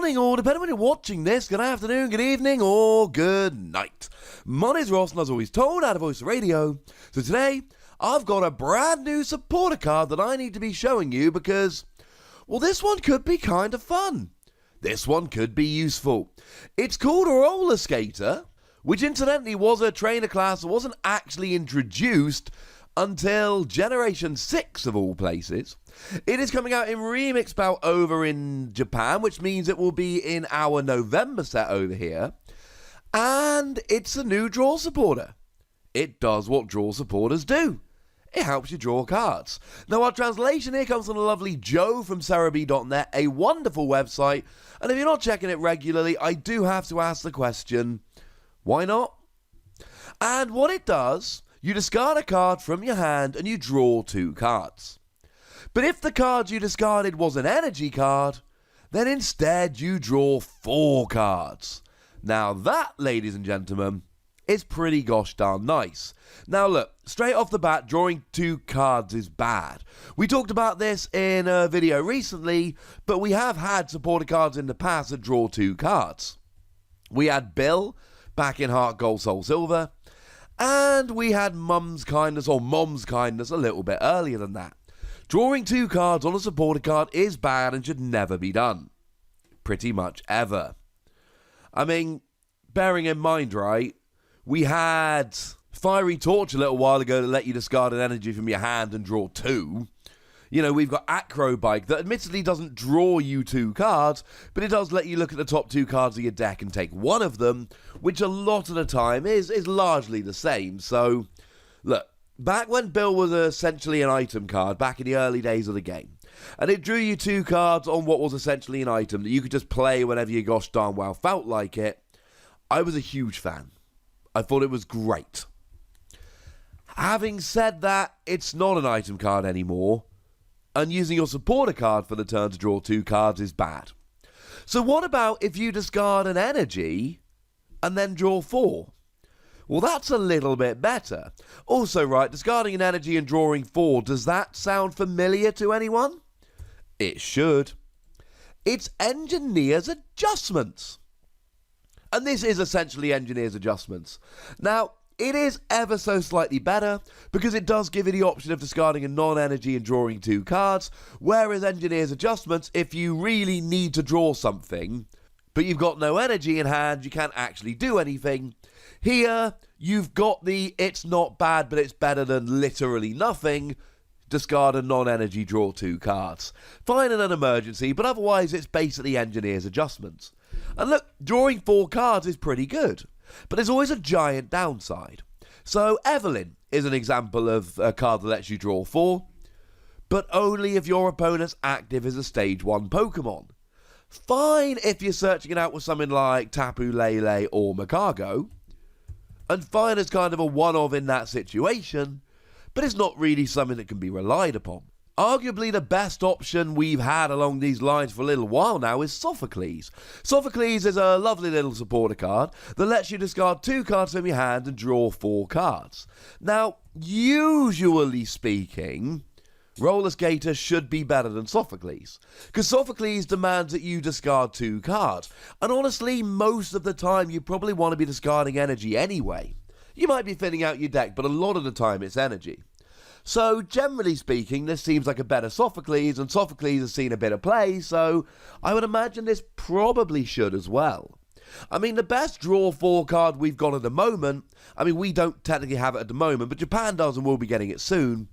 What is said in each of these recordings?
morning, or depending when you're watching this, good afternoon, good evening, or good night. My name's Ross, and as always told, out of Voice Radio. So today, I've got a brand new supporter card that I need to be showing you because, well, this one could be kind of fun. This one could be useful. It's called a Rollerskater, which incidentally was a trainer class that wasn't actually introduced until Generation 6 of all places. It is coming out in remix bout over in Japan, which means it will be in our November set over here. And it's a new draw supporter. It does what draw supporters do. It helps you draw cards. Now, our translation here comes from the lovely Joe from Cerebi.net, a wonderful website. And if you're not checking it regularly, I do have to ask the question, why not? And what it does, you discard a card from your hand and you draw 2 cards. But if the card you discarded was an energy card, then instead you draw 4 cards. Now that, ladies and gentlemen, is pretty gosh darn nice. Now look, straight off the bat, drawing 2 cards is bad. We talked about this in a video recently, but we have had supporter cards in the past that draw 2 cards. We had Bill back in Heart Gold Soul Silver, and we had Mom's Kindness a little bit earlier than that. Drawing 2 cards on a supporter card is bad and should never be done. Pretty much ever. I mean, bearing in mind, right, we had Fiery Torch a little while ago that let you discard an energy from your hand and draw 2. You know, we've got Acrobike that admittedly doesn't draw you 2 cards, but it does let you look at the top 2 cards of your deck and take one of them, which a lot of the time is largely the same. So, look, back when Bill was essentially an item card, back in the early days of the game, and it drew you 2 cards on what was essentially an item that you could just play whenever you gosh darn well felt like it, I was a huge fan. I thought it was great. Having said that, it's not an item card anymore, and using your supporter card for the turn to draw 2 cards is bad. So what about if you discard an energy and then draw 4? Well, that's a little bit better. Also, right, discarding an energy and drawing 4, does that sound familiar to anyone? It should. It's Engineer's Adjustments. And this is essentially Engineer's Adjustments. Now, it is ever so slightly better because it does give you the option of discarding a non-energy and drawing 2 cards, whereas Engineer's Adjustments, if you really need to draw something, but you've got no energy in hand, you can't actually do anything. Here, you've got the it's not bad, but it's better than literally nothing. Discard a non-energy, draw 2 cards. Fine in an emergency, but otherwise it's basically Engineer's Adjustments. And look, drawing 4 cards is pretty good, but there's always a giant downside. So Evelyn is an example of a card that lets you draw 4, but only if your opponent's active is a stage 1 Pokemon. Fine if you're searching it out with something like Tapu Lele or Makago, and fine as kind of a one-off in that situation, but it's not really something that can be relied upon. Arguably the best option we've had along these lines for a little while now is Sophocles. Sophocles is a lovely little supporter card that lets you discard 2 cards from your hand and draw 4 cards. Now, usually speaking, Rollerskater should be better than Sophocles, because Sophocles demands that you discard 2 cards, and honestly, most of the time you probably want to be discarding energy anyway. You might be thinning out your deck, but a lot of the time it's energy. So, generally speaking, this seems like a better Sophocles, and Sophocles has seen a bit of play, so I would imagine this probably should as well. I mean, the best draw 4 card we've got at the moment, I mean, we don't technically have it at the moment, but Japan does and we'll be getting it soon,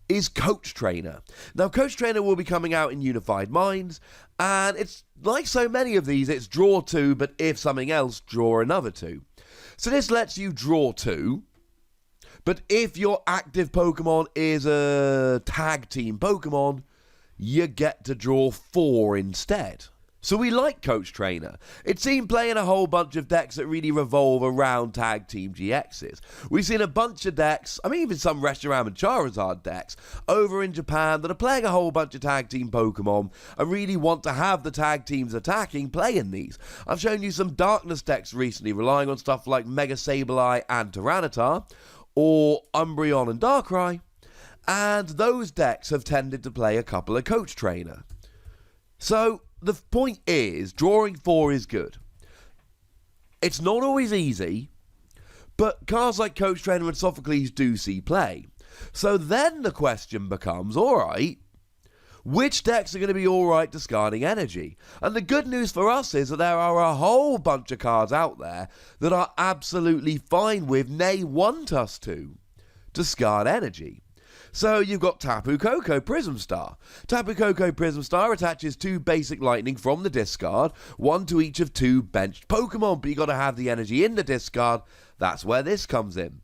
is Coach Trainer. Now, Coach Trainer will be coming out in Unified Minds, and it's like so many of these, it's draw 2, but if something else, draw another 2. So this lets you draw 2, but if your active Pokemon is a tag team Pokemon, you get to draw 4 instead. So we like Coach Trainer. It's seen play in a whole bunch of decks that really revolve around Tag Team GXs. We've seen a bunch of decks, I mean even some Reshiram and Charizard decks, over in Japan that are playing a whole bunch of Tag Team Pokemon and really want to have the Tag Teams attacking playing these. I've shown you some Darkness decks recently relying on stuff like Mega Sableye and Tyranitar, or Umbreon and Darkrai, and those decks have tended to play a couple of Coach Trainer. So the point is, drawing 4 is good. It's not always easy, but cards like Coach Trainer and Sophocles do see play. So then the question becomes, alright, which decks are going to be alright discarding energy? And the good news for us is that there are a whole bunch of cards out there that are absolutely fine with, nay, want us to discard energy. So you've got Tapu Koko Prism Star. Tapu Koko Prism Star attaches 2 basic lightning from the discard, 1 to each of 2 benched Pokemon, but you got to have the energy in the discard. That's where this comes in.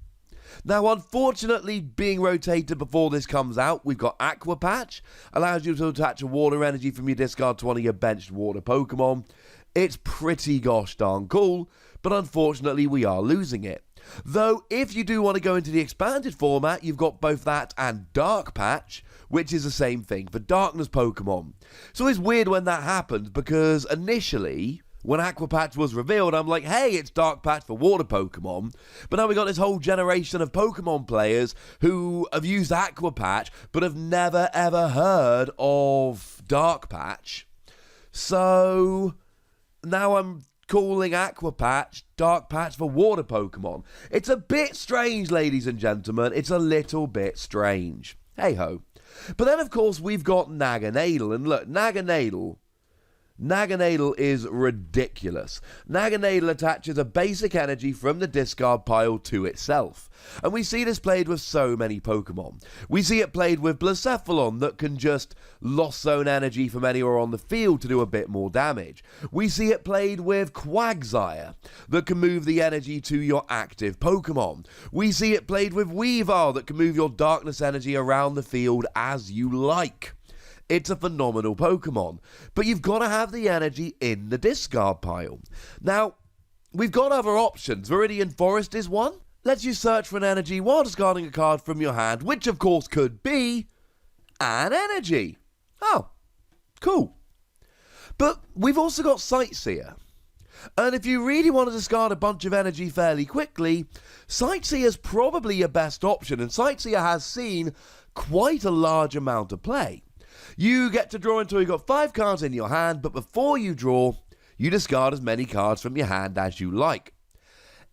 Now, unfortunately, being rotated before this comes out, we've got Aqua Patch. Allows you to attach a water energy from your discard to one of your benched water Pokemon. It's pretty gosh darn cool, but unfortunately we are losing it. Though, if you do want to go into the expanded format, you've got both that and Dark Patch, which is the same thing for Darkness Pokemon. So it's weird when that happens, because initially, when Aqua Patch was revealed, I'm like, hey, it's Dark Patch for Water Pokemon. But now we got this whole generation of Pokemon players who have used Aqua Patch, but have never ever heard of Dark Patch. So now I'm calling Aqua Patch Dark Patch for Water Pokemon. It's a bit strange, ladies and gentlemen. It's a little bit strange. Hey ho. But then, of course, we've got Nagging Adel. And look, Nagging Adel is ridiculous. Nagging Adel attaches a basic energy from the discard pile to itself. And we see this played with so many Pokemon. We see it played with Blacephalon that can just lost zone energy from anywhere on the field to do a bit more damage. We see it played with Quagsire that can move the energy to your active Pokemon. We see it played with Weavile that can move your darkness energy around the field as you like. It's a phenomenal Pokemon, but you've got to have the energy in the discard pile. Now, we've got other options. Viridian Forest is one. Lets you search for an energy while discarding a card from your hand, which of course could be an energy. Oh, cool. But we've also got Sightseer. And if you really want to discard a bunch of energy fairly quickly, Sightseer's probably your best option, and Sightseer has seen quite a large amount of play. You get to draw until you've got 5 cards in your hand, but before you draw, you discard as many cards from your hand as you like.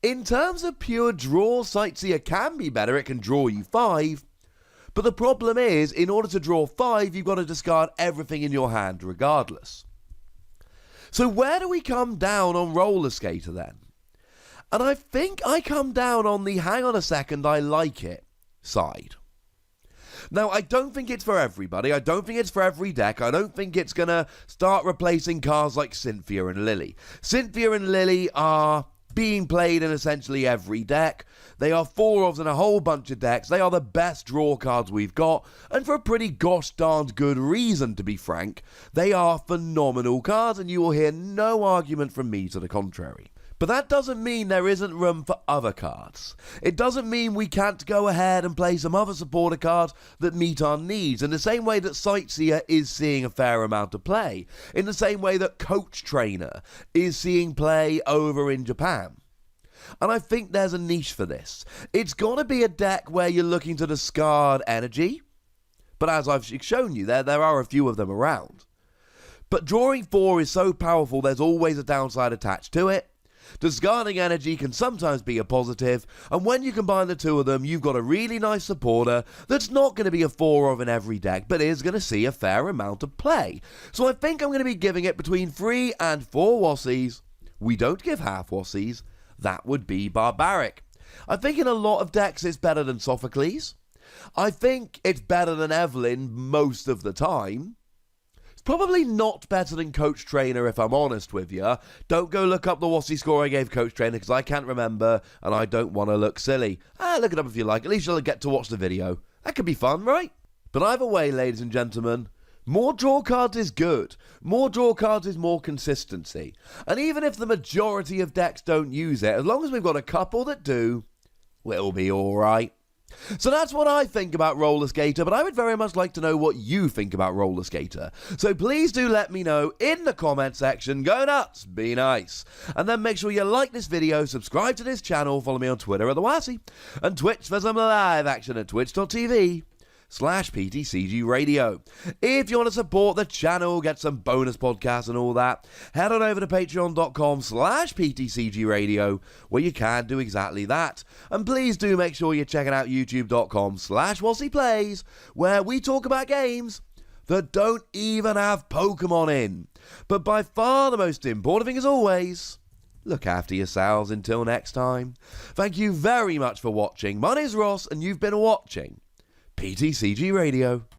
In terms of pure draw, Sightseer can be better. It can draw you 5. But the problem is, in order to draw 5, you've got to discard everything in your hand regardless. So where do we come down on Rollerskater then? And I think I come down on the hang on a second, I like it side. Now, I don't think it's for everybody. I don't think it's for every deck. I don't think it's going to start replacing cards like Cynthia and Lily. Cynthia and Lily are being played in essentially every deck. They are 4-ofs in a whole bunch of decks. They are the best draw cards we've got, and for a pretty gosh darned good reason, to be frank. They are phenomenal cards, and you will hear no argument from me to the contrary. But that doesn't mean there isn't room for other cards. It doesn't mean we can't go ahead and play some other supporter cards that meet our needs, in the same way that Sightseer is seeing a fair amount of play, in the same way that Coach Trainer is seeing play over in Japan. And I think there's a niche for this. It's got to be a deck where you're looking to discard energy, but as I've shown you, there are a few of them around. But drawing 4 is so powerful, there's always a downside attached to it. Discarding energy can sometimes be a positive, and when you combine the two of them, you've got a really nice supporter that's not going to be a 4-of in every deck, but is going to see a fair amount of play. So I think I'm going to be giving it between 3 and 4 Wassies. We don't give half Wassies. That would be barbaric. I think in a lot of decks it's better than Sophocles. I think it's better than Evelyn most of the time. Probably not better than Coach Trainer, if I'm honest with you. Don't go look up the Wossie score I gave Coach Trainer, because I can't remember, and I don't want to look silly. Look it up if you like. At least you'll get to watch the video. That could be fun, right? But either way, ladies and gentlemen, more draw cards is good. More draw cards is more consistency. And even if the majority of decks don't use it, as long as we've got a couple that do, we'll be alright. So that's what I think about Rollerskater, but I would very much like to know what you think about Rollerskater. So please do let me know in the comment section. Go nuts, be nice. And then make sure you like this video, subscribe to this channel, follow me on Twitter at The Wassy, and Twitch for some live action at twitch.tv/TheWassy. patreon.com/PTCGRadio. If you want to support the channel, get some bonus podcasts and all that, head on over to patreon.com/PTCGRadio, where you can do exactly that. And please do make sure you're checking out youtube.com/WossiePlays, where we talk about games that don't even have Pokemon in. But by far the most important thing, as always, look after yourselves until next time. Thank you very much for watching. My name's Ross, and you've been watching PTCG Radio.